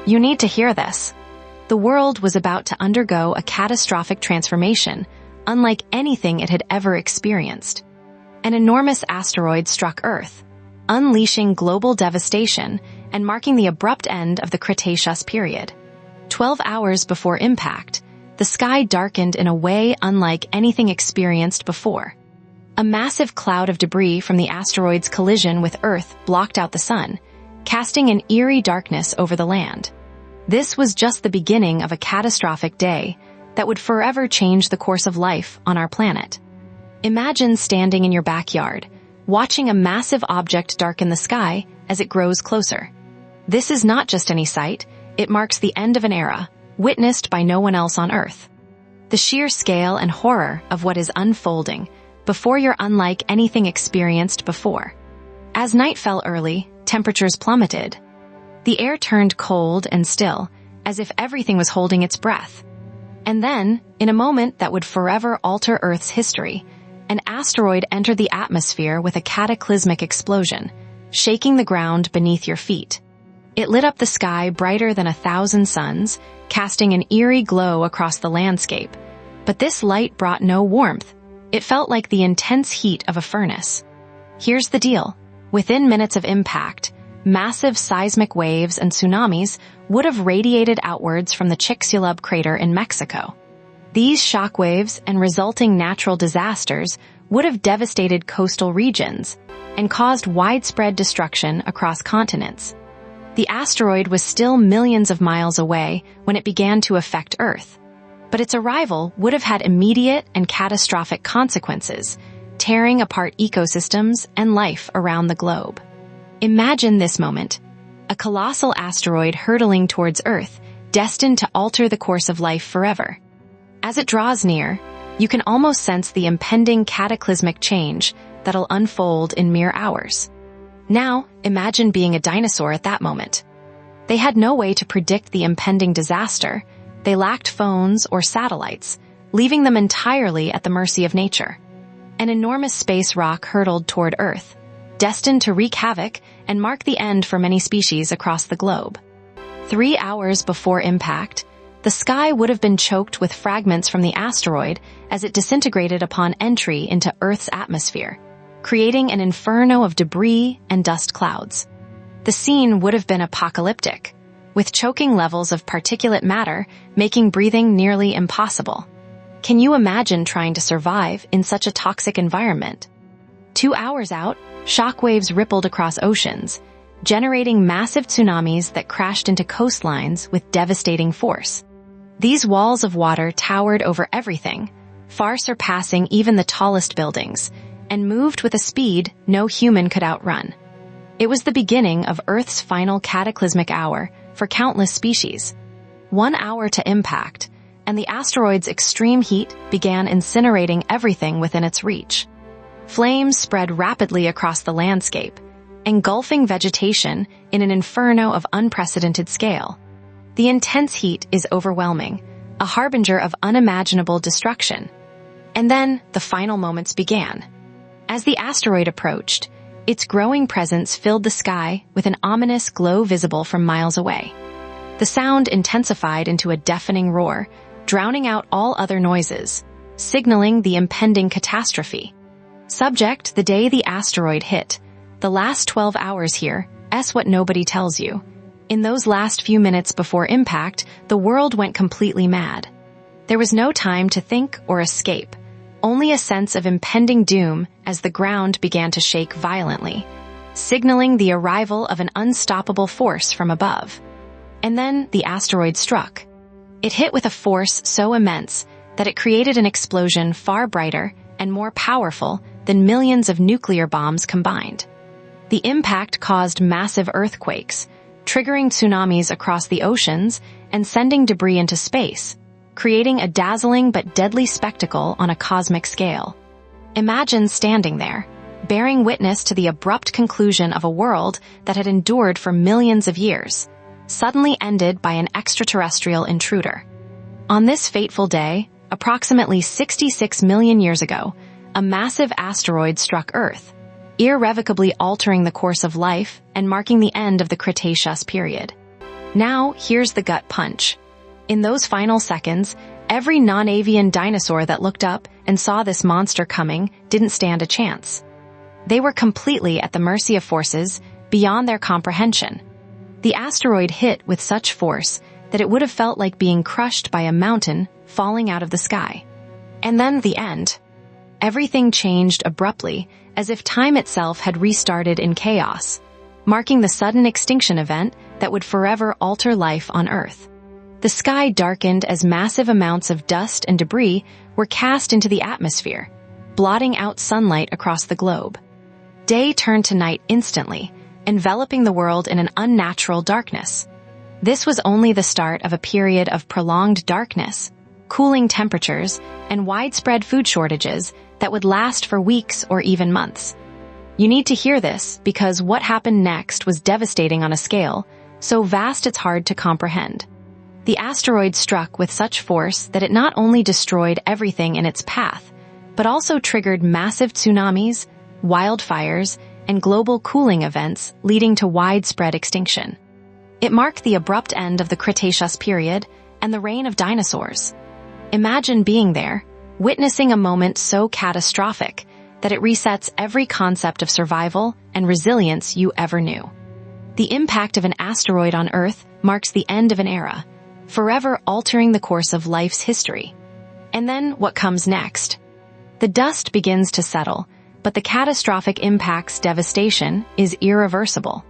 You need to hear this. The world was about to undergo a catastrophic transformation, unlike anything it had ever experienced. An enormous asteroid struck Earth, unleashing global devastation and marking the abrupt end of the Cretaceous period. 12 hours before impact, the sky darkened in a way unlike anything experienced before. A massive cloud of debris from the asteroid's collision with Earth blocked out the sun, casting an eerie darkness over the land. This was just the beginning of a catastrophic day that would forever change the course of life on our planet. Imagine standing in your backyard, watching a massive object darken the sky as it grows closer. This is not just any sight, it marks the end of an era, witnessed by no one else on Earth. The sheer scale and horror of what is unfolding before you're unlike anything experienced before. As night fell early, temperatures plummeted. The air turned cold and still, as if everything was holding its breath. And then, in a moment that would forever alter Earth's history, an asteroid entered the atmosphere with a cataclysmic explosion, shaking the ground beneath your feet. It lit up the sky brighter than 1,000 suns, casting an eerie glow across the landscape. But this light brought no warmth. It felt like the intense heat of a furnace. Here's the deal. Within minutes of impact, massive seismic waves and tsunamis would have radiated outwards from the Chicxulub crater in Mexico. These shockwaves and resulting natural disasters would have devastated coastal regions and caused widespread destruction across continents. The asteroid was still millions of miles away when it began to affect Earth, but its arrival would have had immediate and catastrophic consequences, tearing apart ecosystems and life around the globe. Imagine this moment: a colossal asteroid hurtling towards Earth, destined to alter the course of life forever. As it draws near, you can almost sense the impending cataclysmic change that'll unfold in mere hours. Now, imagine being a dinosaur at that moment. They had no way to predict the impending disaster. They lacked phones or satellites, leaving them entirely at the mercy of nature. An enormous space rock hurtled toward Earth, destined to wreak havoc and mark the end for many species across the globe. 3 hours before impact, the sky would have been choked with fragments from the asteroid as it disintegrated upon entry into Earth's atmosphere, creating an inferno of debris and dust clouds. The scene would have been apocalyptic, with choking levels of particulate matter making breathing nearly impossible. Can you imagine trying to survive in such a toxic environment? 2 hours out, shockwaves rippled across oceans, generating massive tsunamis that crashed into coastlines with devastating force. These walls of water towered over everything, far surpassing even the tallest buildings, and moved with a speed no human could outrun. It was the beginning of Earth's final cataclysmic hour for countless species. 1 hour to impact, and the asteroid's extreme heat began incinerating everything within its reach. Flames spread rapidly across the landscape, engulfing vegetation in an inferno of unprecedented scale. The intense heat is overwhelming, a harbinger of unimaginable destruction. And then the final moments began. As the asteroid approached, its growing presence filled the sky with an ominous glow visible from miles away. The sound intensified into a deafening roar, drowning out all other noises, signaling the impending catastrophe. Subject: the day the asteroid hit. The last 12 hours here, what nobody tells you. In those last few minutes before impact, the world went completely mad. There was no time to think or escape, only a sense of impending doom as the ground began to shake violently, signaling the arrival of an unstoppable force from above. And then the asteroid struck. It hit with a force so immense that it created an explosion far brighter and more powerful than millions of nuclear bombs combined. The impact caused massive earthquakes, triggering tsunamis across the oceans and sending debris into space, creating a dazzling but deadly spectacle on a cosmic scale. Imagine standing there, bearing witness to the abrupt conclusion of a world that had endured for millions of years, suddenly ended by an extraterrestrial intruder. On this fateful day, approximately 66 million years ago, a massive asteroid struck Earth, irrevocably altering the course of life and marking the end of the Cretaceous period. Now, here's the gut punch. In those final seconds, every non-avian dinosaur that looked up and saw this monster coming didn't stand a chance. They were completely at the mercy of forces beyond their comprehension. The asteroid hit with such force that it would have felt like being crushed by a mountain falling out of the sky. And then the end. Everything changed abruptly, as if time itself had restarted in chaos, marking the sudden extinction event that would forever alter life on Earth. The sky darkened as massive amounts of dust and debris were cast into the atmosphere, blotting out sunlight across the globe. Day turned to night instantly, enveloping the world in an unnatural darkness. This was only the start of a period of prolonged darkness, cooling temperatures, and widespread food shortages that would last for weeks or even months. You need to hear this because what happened next was devastating on a scale so vast it's hard to comprehend. The asteroid struck with such force that it not only destroyed everything in its path, but also triggered massive tsunamis, wildfires, and global cooling events leading to widespread extinction. It marked the abrupt end of the Cretaceous period and the reign of dinosaurs. Imagine being there, witnessing a moment so catastrophic that it resets every concept of survival and resilience you ever knew. The impact of an asteroid on Earth marks the end of an era, forever altering the course of life's history. And then what comes next? The dust begins to settle, but the catastrophic impact's devastation is irreversible.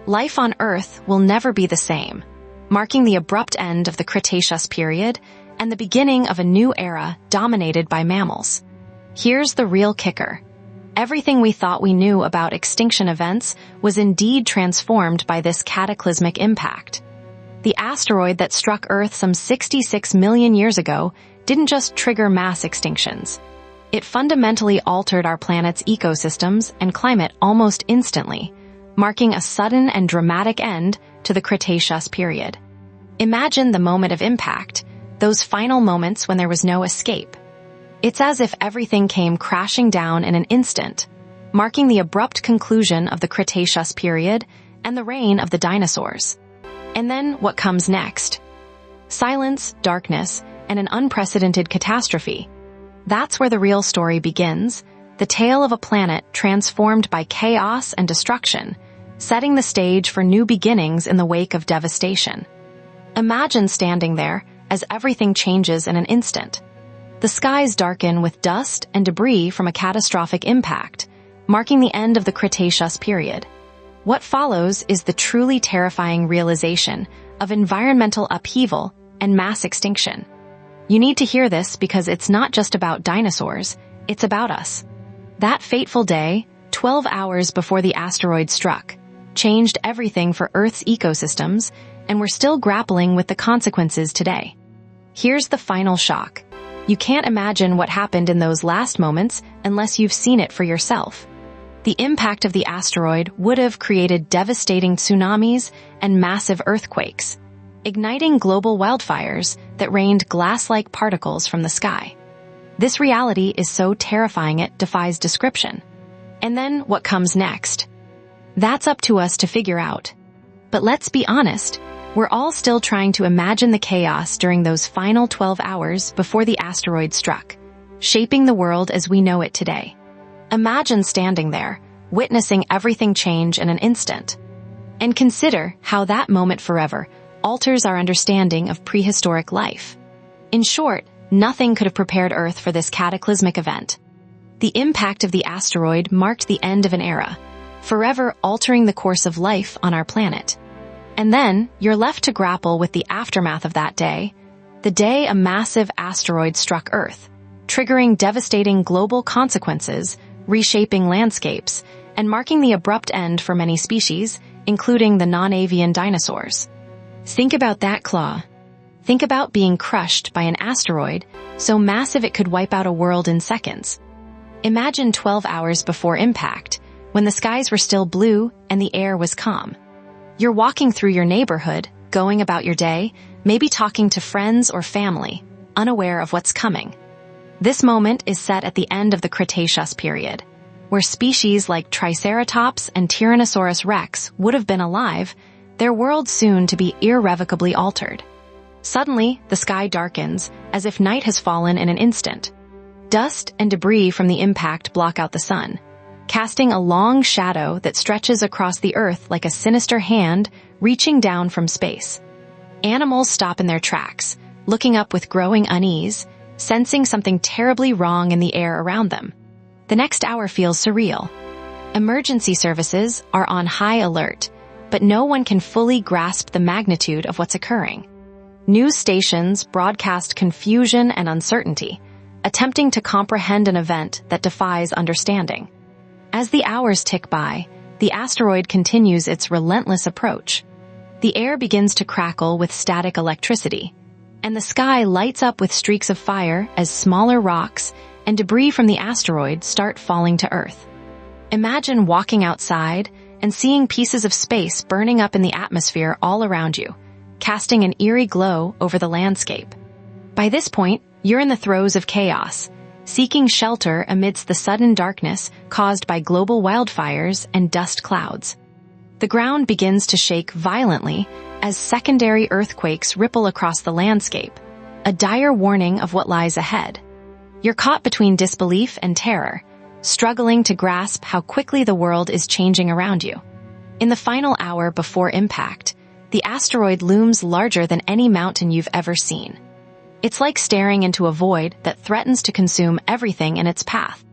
Life on Earth will never be the same, marking the abrupt end of the Cretaceous period and the beginning of a new era dominated by mammals. Here's the real kicker. Everything we thought we knew about extinction events was indeed transformed by this cataclysmic impact. The asteroid that struck Earth some 66 million years ago didn't just trigger mass extinctions. It fundamentally altered our planet's ecosystems and climate almost instantly, marking a sudden and dramatic end to the Cretaceous period. Imagine the moment of impact, those final moments when there was no escape. It's as if everything came crashing down in an instant, marking the abrupt conclusion of the Cretaceous period and the reign of the dinosaurs. And then what comes next? Silence, darkness, and an unprecedented catastrophe. That's where the real story begins, the tale of a planet transformed by chaos and destruction, setting the stage for new beginnings in the wake of devastation. Imagine standing there as everything changes in an instant. The skies darken with dust and debris from a catastrophic impact, marking the end of the Cretaceous period. What follows is the truly terrifying realization of environmental upheaval and mass extinction. You need to hear this because it's not just about dinosaurs, it's about us. That fateful day, 12 hours before the asteroid struck, changed everything for Earth's ecosystems, and we're still grappling with the consequences today. Here's the final shock. You can't imagine what happened in those last moments unless you've seen it for yourself. The impact of the asteroid would have created devastating tsunamis and massive earthquakes, igniting global wildfires that rained glass-like particles from the sky. This reality is so terrifying it defies description. And then what comes next? That's up to us to figure out. But let's be honest, we're all still trying to imagine the chaos during those final 12 hours before the asteroid struck, shaping the world as we know it today. Imagine standing there, witnessing everything change in an instant. And consider how that moment forever alters our understanding of prehistoric life. In short, nothing could have prepared Earth for this cataclysmic event. The impact of the asteroid marked the end of an era, forever altering the course of life on our planet. And then, you're left to grapple with the aftermath of that day, the day a massive asteroid struck Earth, triggering devastating global consequences, reshaping landscapes, and marking the abrupt end for many species, including the non-avian dinosaurs. Think about that claw. Think about being crushed by an asteroid so massive it could wipe out a world in seconds. Imagine 12 hours before impact, when the skies were still blue and the air was calm. You're walking through your neighborhood, going about your day, maybe talking to friends or family, unaware of what's coming. This moment is set at the end of the Cretaceous period, where species like Triceratops and Tyrannosaurus rex would have been alive, their world soon to be irrevocably altered. Suddenly, the sky darkens, as if night has fallen in an instant. Dust and debris from the impact block out the sun, casting a long shadow that stretches across the earth like a sinister hand reaching down from space. Animals stop in their tracks, looking up with growing unease, sensing something terribly wrong in the air around them. The next hour feels surreal. Emergency services are on high alert, but no one can fully grasp the magnitude of what's occurring. News stations broadcast confusion and uncertainty, attempting to comprehend an event that defies understanding. As the hours tick by, the asteroid continues its relentless approach. The air begins to crackle with static electricity, and the sky lights up with streaks of fire as smaller rocks and debris from the asteroid start falling to Earth. Imagine walking outside and seeing pieces of space burning up in the atmosphere all around you, casting an eerie glow over the landscape. By this point, you're in the throes of chaos, seeking shelter amidst the sudden darkness caused by global wildfires and dust clouds. The ground begins to shake violently as secondary earthquakes ripple across the landscape, a dire warning of what lies ahead. You're caught between disbelief and terror, struggling to grasp how quickly the world is changing around you. In the final hour before impact, the asteroid looms larger than any mountain you've ever seen. It's like staring into a void that threatens to consume everything in its path.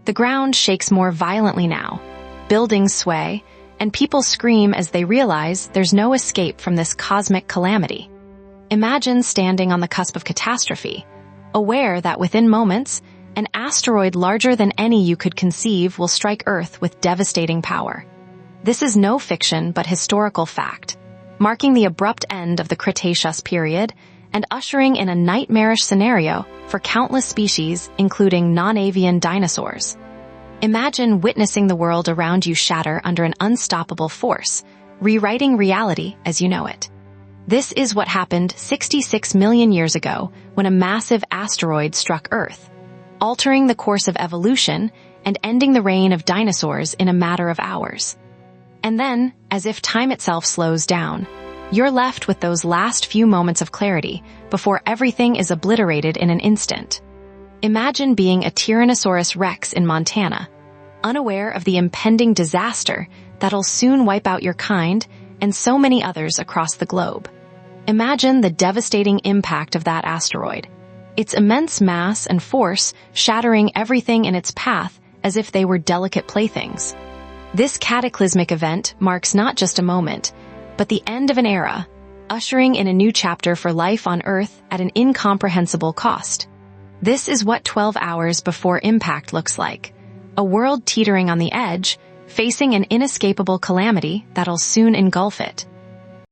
The ground shakes more violently now, buildings sway, and people scream as they realize there's no escape from this cosmic calamity. Imagine standing on the cusp of catastrophe, aware that within moments, an asteroid larger than any you could conceive will strike Earth with devastating power. This is no fiction but historical fact, marking the abrupt end of the Cretaceous period and ushering in a nightmarish scenario for countless species, including non-avian dinosaurs. Imagine witnessing the world around you shatter under an unstoppable force, rewriting reality as you know it. This is what happened 66 million years ago when a massive asteroid struck Earth, altering the course of evolution and ending the reign of dinosaurs in a matter of hours. And then, as if time itself slows down, you're left with those last few moments of clarity before everything is obliterated in an instant. Imagine being a Tyrannosaurus Rex in Montana, unaware of the impending disaster that'll soon wipe out your kind and so many others across the globe. Imagine the devastating impact of that asteroid, its immense mass and force shattering everything in its path as if they were delicate playthings. This cataclysmic event marks not just a moment, but the end of an era, ushering in a new chapter for life on Earth at an incomprehensible cost. This is what 12 hours before impact looks like, a world teetering on the edge, facing an inescapable calamity that'll soon engulf it.